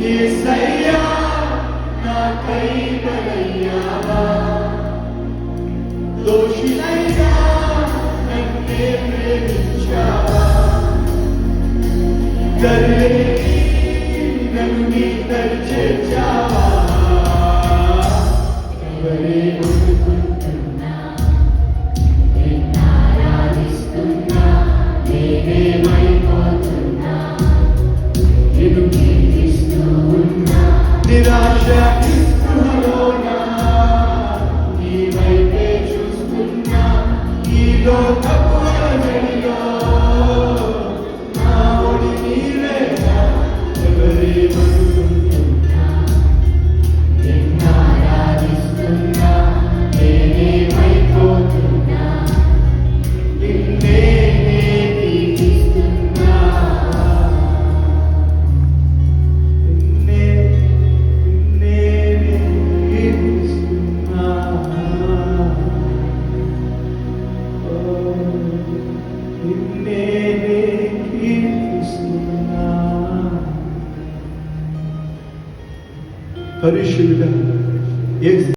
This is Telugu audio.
యేసయ్యా నాకై బలయ్యావా దోషినైనా నన్నే ప్రేమించావా దర్లేని నన్ను నీ దరి చేర్చావా ఎవరే అనుకుంటున్నా నిన్నారాధిస్తున్నా నేనేమైపోతున్నా నిన్ను నిరాశ నిస్పృహలోనా నీ వైపే చూస్తున్నా ఈ లోకపు అలజడిలో నా ఒడి నీవేనా ఎవరేమనుకుంటున్నా నిన్నారాధిస్తున్నా నేనేమైపోతున్నా నిన్నే కీర్తిస్తున్నా పరిశుద్ధ